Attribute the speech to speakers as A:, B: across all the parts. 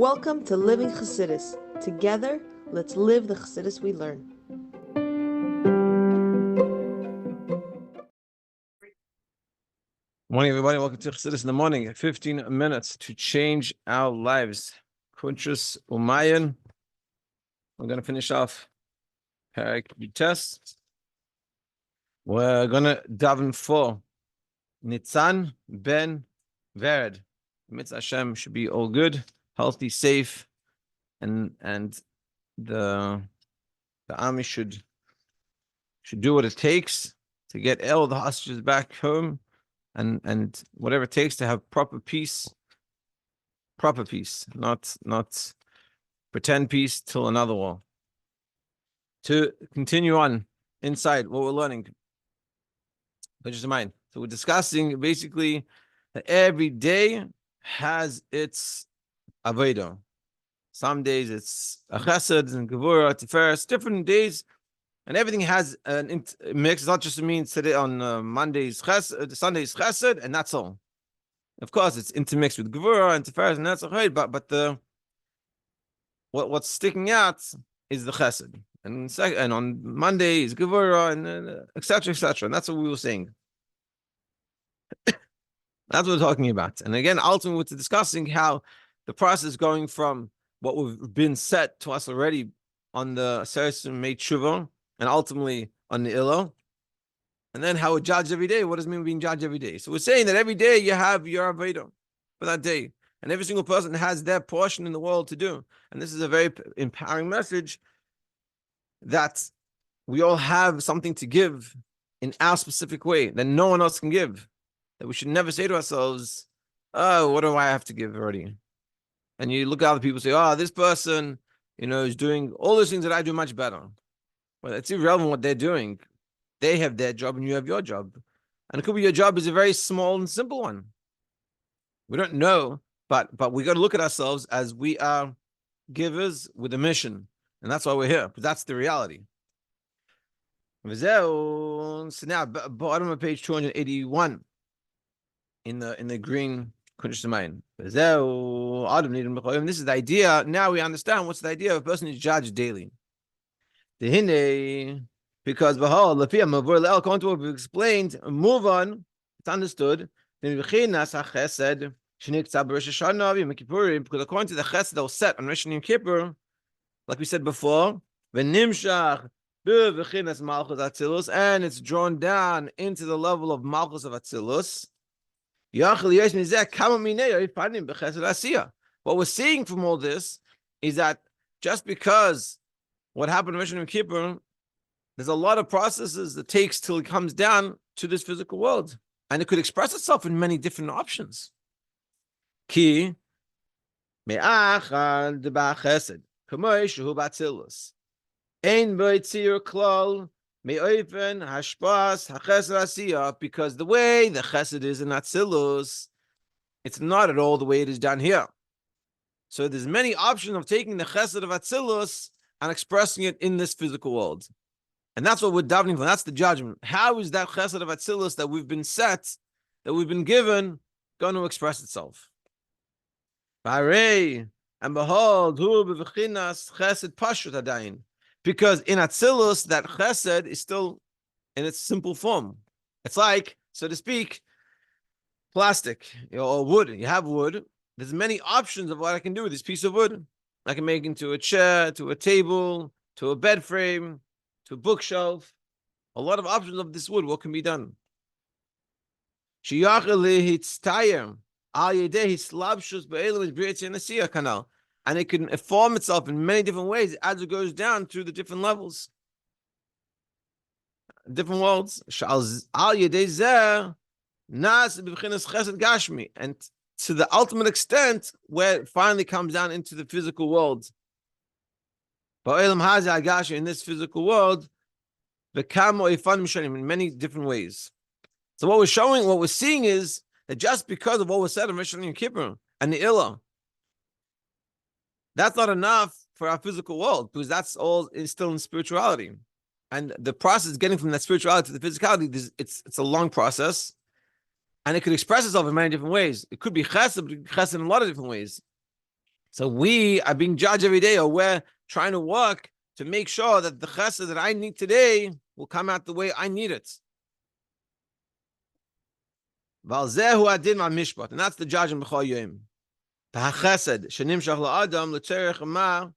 A: Welcome to Living Chassidus. Together, let's live the Chassidus we learn.
B: Morning, everybody. Welcome to Chassidus in the morning. 15 minutes to change our lives. Kuntres Umayan. We're going to finish off Perek Yutes. We're going to daven for Nitzan ben Vered. Mitzvah Hashem should be all good, healthy, safe, and the army should do what it takes to get all the hostages back home, and whatever it takes to have proper peace, not pretend peace till another war. To continue on inside what we're learning, just in mind. So we're discussing basically that every day has its avodah. Some days it's a chesed and gevurah, tiferes, different days, and everything has an mix. It's not just means today on Mondays chesed, Sundays chesed, and that's all. Of course, it's intermixed with gevurah and tiferes, and that's okay. But the what's sticking out is the chesed, and on Monday is gevurah, and etc. And that's what we were saying. That's what we're talking about. And again, ultimately, we're discussing how the process going from what we've been set to us already on the Seres made tshuva, and ultimately on the Ilo, and then how we're judged every day. What does it mean being judged every day? So we're saying that every day you have your avodah for that day, and every single person has their portion in the world to do. And this is a very empowering message that we all have something to give in our specific way that no one else can give. That we should never say to ourselves, "Oh, what do I have to give already?" And you look at other people and say, "Oh, this person, is doing all those things that I do much better." Well, it's irrelevant what they're doing. They have their job and you have your job. And it could be your job is a very small and simple one. We don't know, but we got to look at ourselves as we are givers with a mission. And that's why we're here, because that's the reality. So now, bottom of page 281 in the green Kuntres Umayan. This is the idea. Now we understand what's the idea of a person is judged daily. Because according to what we've explained, move on, it's understood. Because according to the chesed that was set on Rosh Hashanah Kippur, like we said before, and it's drawn down into the level of Malchus of Atzilus. What we're seeing from all this is that just because what happened in Rosh Hashanah Kippur, there's a lot of processes that takes till it comes down to this physical world, and it could express itself in many different options. Ki me'achad ba'chesed k'moi shehu b'atzilus ein b'yitzir klal me'oifen hashpas hachesed asiyah, because the way the chesed is in Atzilus, it's not at all the way it is down here. So there's many options of taking the chesed of Atzilus and expressing it in this physical world. And that's what we're davening for. That's the judgment. How is that chesed of Atzilus that we've been set, that we've been given, going to express itself? And behold, chesed pashut adayin. Because in Atzilus, that chesed is still in its simple form. It's like, so to speak, plastic or wood. You have wood. There's many options of what I can do with this piece of wood. I can make it into a chair, to a table, to a bed frame, to a bookshelf. A lot of options of this wood. What can be done? And it can form itself in many different ways as it goes down through the different levels, different worlds. And to the ultimate extent where it finally comes down into the physical world. In this physical world, in many different ways. So what we're seeing is that just because of what was said in Rosh Hashanah Kippur and the Ilah, that's not enough for our physical world, because that's all is still in spirituality. And the process getting from that spirituality to the physicality, it's a long process. And it could express itself in many different ways. It could be chesed, but chesed in a lot of different ways. So we are being judged every day, or we're trying to work to make sure that the chesed that I need today will come out the way I need it. And that's the judgment b'chol yom. Chesed shenimshach la'adam l'tzerech ma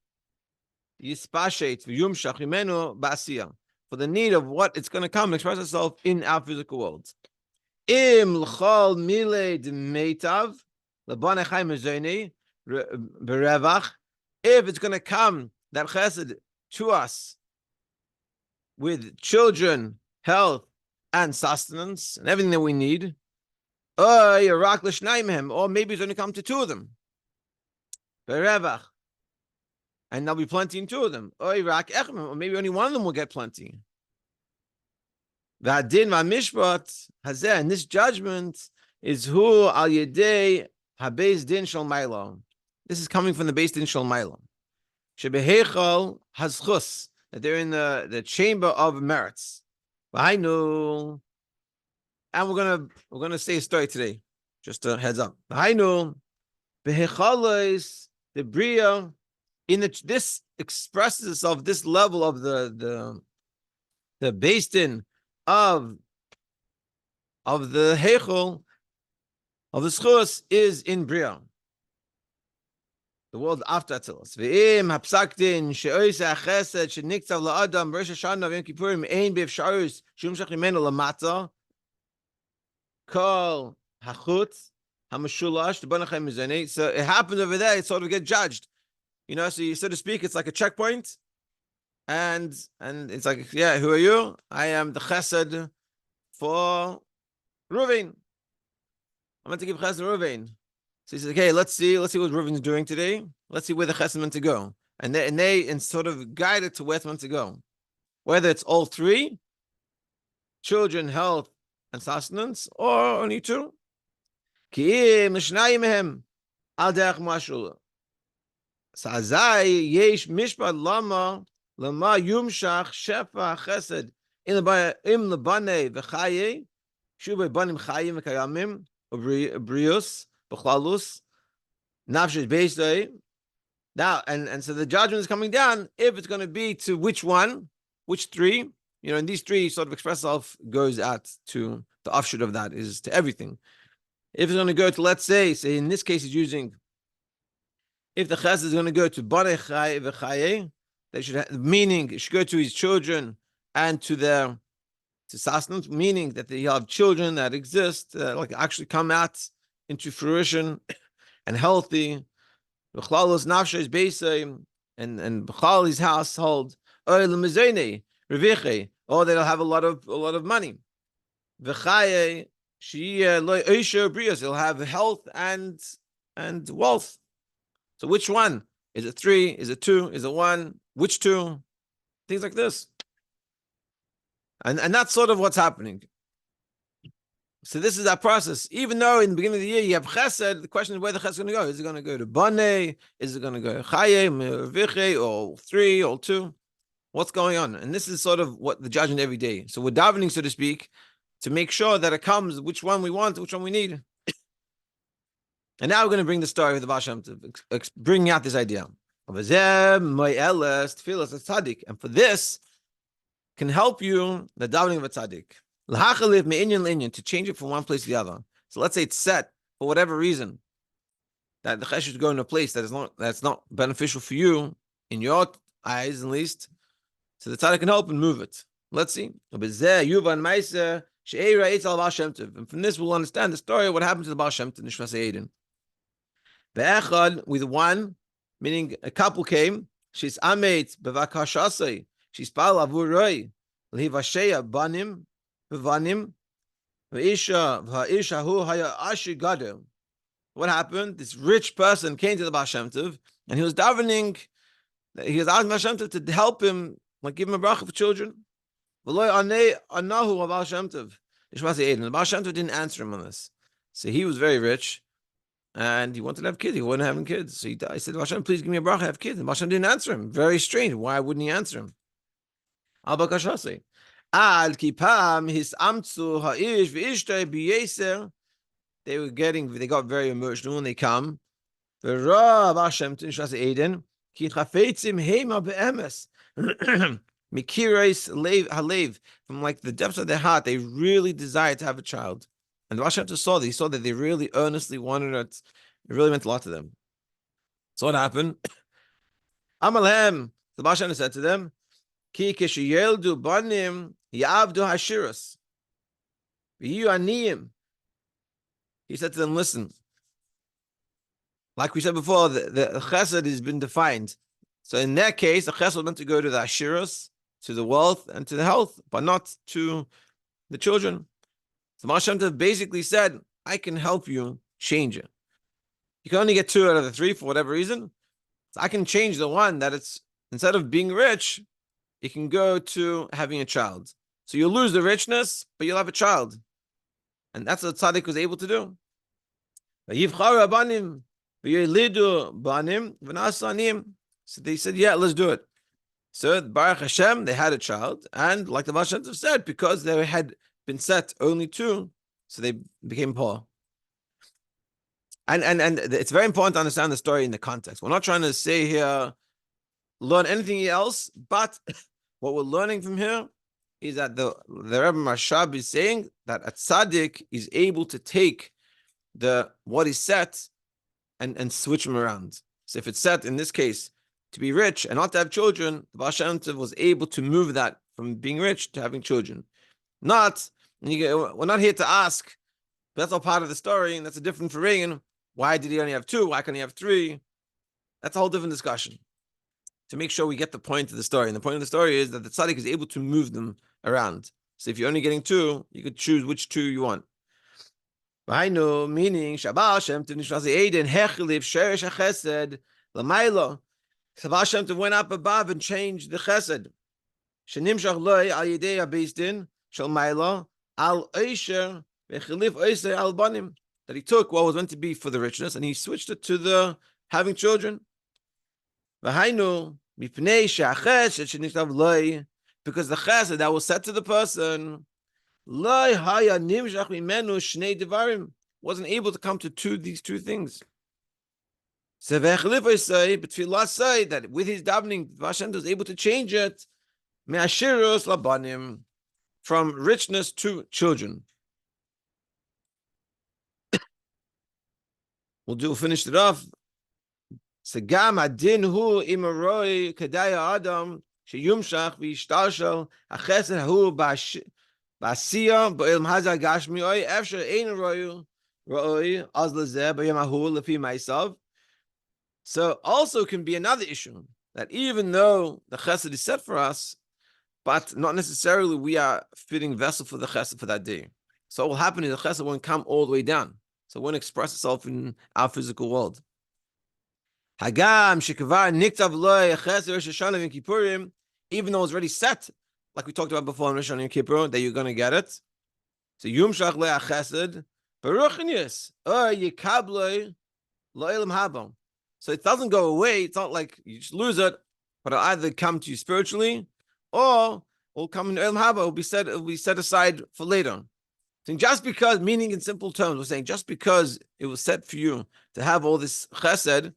B: yispashet v'yumshach imenu ba'asiyah, for the need of what it's going to come and express itself in our physical world. Im l'chol milei d'meitav l'banei chai mezoni berevach. If it's going to come, that chesed, to us with children, health, and sustenance, and everything that we need, or maybe it's going to come to two of them, berevach, and there'll be plenty in two of them, or maybe only one of them will get plenty. V'adin v'mishpat hazeh, and this judgment is who al yedei habeis din shel maila. This is coming from the beis din shel maila. Shebehechal hazchus, that they're in the chamber of merits. I know, and we're gonna say a story today. Just a heads up. I know, behechalais the bria, this expresses itself. This level of the beis din of the hechol of the schus is in bria, the world after Atzilus. Ve'im hapsakdin she'oisa chesed she'niktav la'adam Rosh Hashanah v'Yom Kippurim ein b'efsharus shumshach imenu lamata kol hachut hamashulash t'banachay mizani. So it happens over there. It sort of get judged, So you, so to speak, it's like a checkpoint, and it's like, yeah, who are you? I am the chesed for Ruvain. I'm meant to give chesed to Ruvain. So he says, okay, let's see what Reuven's doing today. Let's see where the chesed meant to go. And they sort of guide it to where it's meant to go. Whether it's all three, children, health, and sustenance, or only two. So azai yesh mishpat lama yumshach shefa chesed im lebane v'chaye shubay banim chayim v'kayamim ubrius b'chlalus nafshes beisay. Now and so the judgment is coming down. If it's going to be to which three, and these three sort of express itself, goes out to the offshoot of that is to everything. If it's going to go to, let's say in this case, he's using, if the chesed is going to go to Banei Chai v'Chaye, they should meaning it should go to his children and to sustenance, meaning that they have children that exist, like actually come out into fruition and healthy. V'chlalos nafshes beisay, and b'chali's household, or l'mizene reviche, or they'll have a lot of money. V'chaye she lo oisher brios, they'll have health and wealth. So which one? Is it 3? Is it 2? Is it 1? Which 2? Things like this. And that's sort of what's happening. So this is that process. Even though in the beginning of the year you have chesed, the question is where the chesed is going to go. Is it going to go to Banei? Is it going to go to Chaye, Viche, or 3, or 2? What's going on? And this is sort of what the judgment every day. So we're davening, so to speak, to make sure that it comes, which one we want, which one we need. And now we're going to bring the story with the Baal Shem to bring out this idea. And for this can help you the davening of a tzaddik. To change it from one place to the other. So let's say it's set for whatever reason that the chesed should go in a place that's not beneficial for you, in your eyes at least. So the tzaddik can help and move it. Let's see. And from this we'll understand the story of what happened to the Baal Shem Tov Nishmas Eden. With one, meaning a couple came. She's amet bevakashasei. She's pal avuroi lehivasheya banim bevanim veisha hu haya ashi gadol. What happened? This rich person came to the Baal Shem Tov, and he was davening. He was asking Baal Shem Tov to help him, like give him a bracha for children. V'lo anahu Baal Shem Tov. The Baal Shem Tov didn't answer him on this. So he was very rich, and he wanted to have kids. He wasn't having kids. So he said, Baal Shem, please give me a bracha, have kids. And Baal Shem didn't answer him. Very strange. Why wouldn't he answer him? Al bakashase. Al kipam his amtzu ha'ish v'ishtay b'yeser. They got very emotional when they come. וראה הבעל שם טוב נשלח עדן, כי חפצים המה באמס. Mikirais halev, from like the depths of their heart, they really desired to have a child. And the Baal Shem Tov saw that. He saw that they really earnestly wanted it. It really meant a lot to them. So what happened? Amalhem, the Baal Shem Tov said to them, Ki kishiyeldu banim yavdu hashiras. V'yu aniyim. He said to them, listen, like we said before, the chesed has been defined. So in that case, the chesed was meant to go to the ashiras, to the wealth, and to the health, but not to the children. So Baal Shem Tov basically said, I can help you change it. You can only get 2 out of the 3 for whatever reason. So I can change the one that it's, instead of being rich, it can go to having a child. So you'll lose the richness, but you'll have a child. And that's what tzaddik was able to do. So they said, yeah, let's do it. So Baruch Hashem, they had a child, and like the Baal Shem Tov said, because they had been set only 2, so they became poor. And it's very important to understand the story in the context. We're not trying to say here, learn anything else, but what we're learning from here is that the Rebbe Mashab is saying that a tzaddik is able to take what is set and switch them around. So if it's set, in this case, to be rich and not to have children, the Baal Shem Tov was able to move that from being rich to having children. We're not here to ask, but that's all part of the story, and that's a different farigin. Why did he only have 2? Why can't he have 3? That's a whole different discussion. To make sure we get the point of the story. And the point of the story is that the tzaddik is able to move them around. So if you're only getting 2, you could choose which 2 you want. Meaning, Shabbat Shem Tov Nishmas Eiden Hechliv Sheresh HaChesed L'mayla. Baal Shem Tov went up above and changed the chesed. Shenimshach loy al yedei habeis din shel mayla al oisher v'chilif oisher al banim. That he took what was meant to be for the richness and he switched it to the having children. V'hainu mipnei she'achesed shenishtav loy, because the chesed that was said to the person loy haya nimshach mimenu shnei devarim, wasn't able to come to these 2 things. So but Tfilah say that with his davening, Baal Shem Tov was able to change it me'ashiros labanim, from richness to children. We'll finish it off. Segam adin hu imaroi kadaya adam sheyumshach v'yishtalshel hachesed hu ba'asiyah ba'ilm hazah gashmi oi efshar ein roi az lezeh b'yom hahu lefi ma'asav. So also can be another issue, that even though the chesed is set for us, but not necessarily we are fitting vessel for the chesed for that day. So what will happen is the chesed won't come all the way down. So it won't express itself in our physical world. Hagam shekavar niktav loy chesed Rosh Hashanah and Kippurim, even though it's already set, like we talked about before in Rosh Hashanah and Kippur, that you're going to get it. So yumshach le chesed baruchnius yikabloi lo'ilam habam. So it doesn't go away. It's not like you just lose it, but it'll either come to you spiritually, or it'll come in Olam Haba. It'll be set aside for later. So just because, meaning in simple terms, we're saying just because it was set for you to have all this chesed,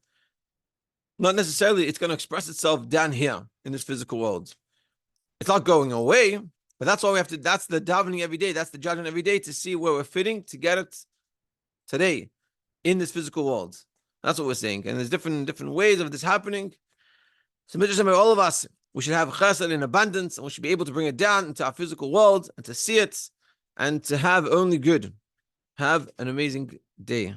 B: not necessarily it's going to express itself down here in this physical world. It's not going away, but that's why we have to. That's the davening every day. That's the judgment every day to see where we're fitting to get it today in this physical world. That's what we're saying. And there's different ways of this happening. So all of us, we should have chesed in abundance, and we should be able to bring it down into our physical world and to see it and to have only good. Have an amazing day.